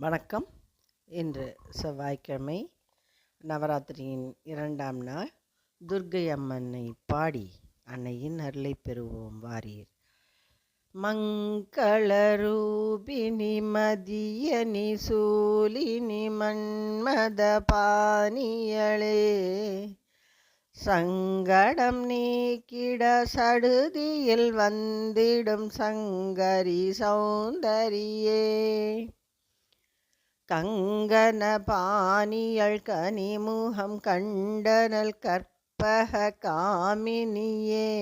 வணக்கம். இன்று செவ்வாய்க்கிழமை, நவராத்திரியின் 2ஆம் நாள். துர்க்கை அம்மனை பாடி அன்னையின் அருளை பெறுவோம் வாரீர். மங்களரூபிணி மதியனி சூலினி மன்மத பாணியளே, சங்கடம் நீக்கிட சடுதியில் வந்திடும் சங்கரி சௌந்தரியே, கங்கன பாணியள் கனிமுகம் கண்டனல் கற்பக காமினியே,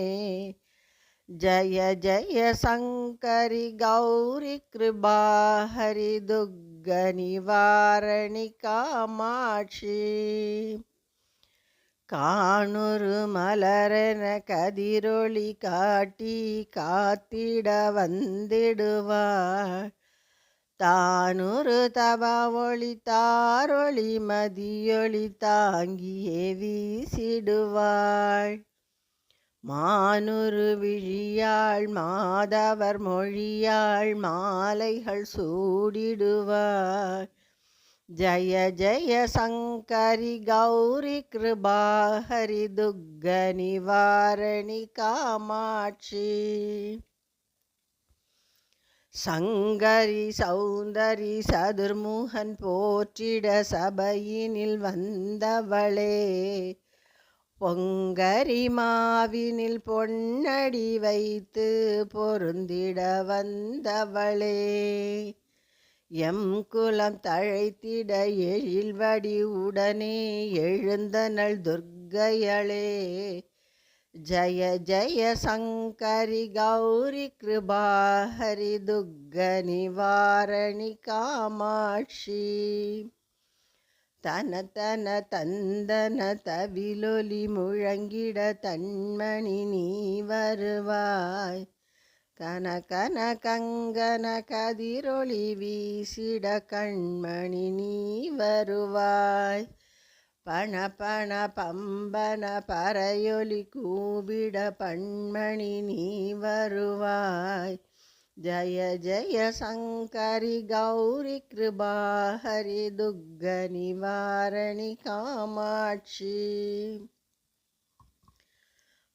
ஜய ஜய சங்கரி கௌரி கிருபாஹரி துர்க நிவாரணி காமாட்சி, காணுரு மலரென கதிரொளி காட்டி காத்திட வந்திடுவாள், தானொரு தவ ஒளி தாரொளி மதியொளி தாங்கியே வீசிடுவாள், மானுரு விழியாள் மாதவர் மொழியாள் மாலைகள் சூடிடுவாள், ஜய ஜய சங்கரி கௌரி கிருபாஹரி துர்க நிவாரணி காமாட்சி, சங்கரி சௌந்தரி சதுர்முகன் போற்றிட சபையினில் வந்தவளே, பொங்கரி மாவினில் பொன்னடி வைத்து பொருந்திட வந்தவளே, எம் குலம் தழைத்திட எழில்வடி உடனே எழுந்தனள் துர்க்கையளே, ஜய ஜய சங்கரி கௌரி கிருபாஹரி துர்க நிவாரணி காமாட்சி, தன தன தந்தன தவிலொலி முழங்கிட தன்மணி நீ வருவாய், கன கன கங்கன கதிரொளி வீசிட கண்மணி நீ வருவாய், பண பண பம்பன பறையொலி கூவிட பண்மணி நீ வருவாய், ஜய ஜய சங்கரி கௌரி கிருபாஹரி துர்க நிவாரணி காமாட்சி,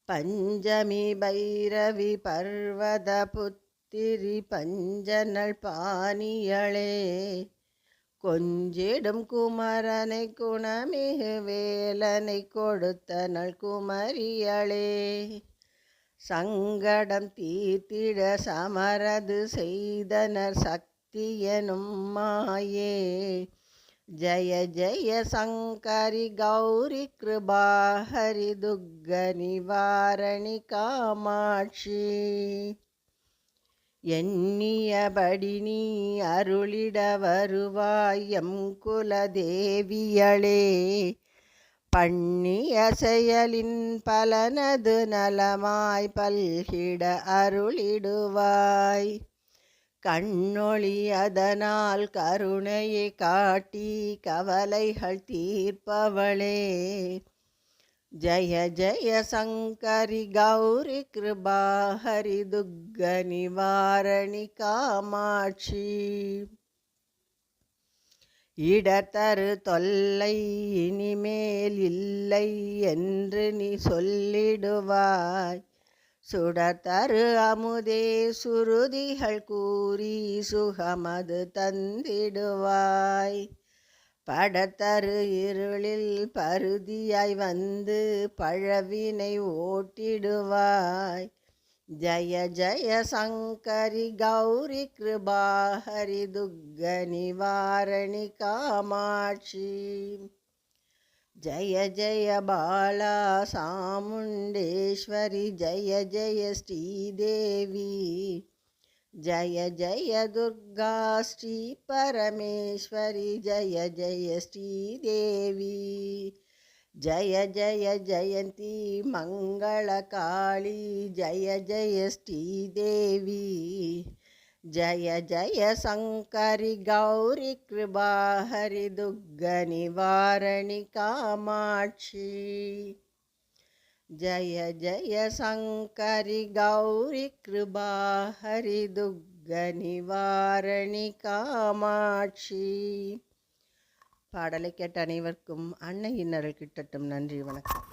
பஞ்சமி பைரவி பர்வத புத்திரி பஞ்சனள் பாணியளே, கொஞ்சிடும் குமரனை குணமிகு வேலனை கொடுத்தனள் குமரியளே, சங்கடம் தீர்த்திட சமரது செய்தனர் சக்தியனும் மாயே, ஜய ஜய சங்கரி கௌரி கிருபாஹரி துர்க நிவாரணி காமாட்சி, எண்ணியபடி நீ அருளிட வருவாய் எம் குலதேவியளே, பண்ணிய செயலின் பலனது நலமாய் பல்கிட அருளிடுவாய், கண்ணொளி அதனால் கருணையை காட்டி கவலைகள் தீர்ப்பவளே, ஜய ஜய சங்கரி கௌரி கிருபாஹரி துர்க நிவாரணி காமாட்சி, இடத்தரு தொல்லை இனிமேல் இல்லை என்று நீ சொல்லிடுவாய், சுடத்தரு அமுதே சுருதிகள் கூறி சுகமது தந்திடுவாய், படத்தரு இருளில் பருதியாய் வந்து பழவினை ஓட்டிடுவாய், ஜய ஜய சங்கரி கௌரி கிருபாஹரி துர்க நிவாரணி காமாட்சி, ஜய ஜய பாலா சாமுண்டேஸ்வரி ஜய ஜய ஸ்ரீதேவி, ஜய ஜய துர்கா ஸ்ரீ பரமேஸ்வரி ஜய ஜய ஸ்ரீதேவி, ஜய ஜய ஜயந்தி மங்கள காளி ஜய ஜய ஸ்ரீதேவி, ஜய ஜய சங்கரி கௌரி கிருபாஹரி துர்க நிவாரணி காமாட்சி, ஜய ஜய சங்கரி கௌரி கிருபாஹரி துர்க நிவாரணி காமாட்சி. பாடலை கேட்ட அனைவருக்கும் அன்னையின் அருள் கிட்டட்டும். நன்றி, வணக்கம்.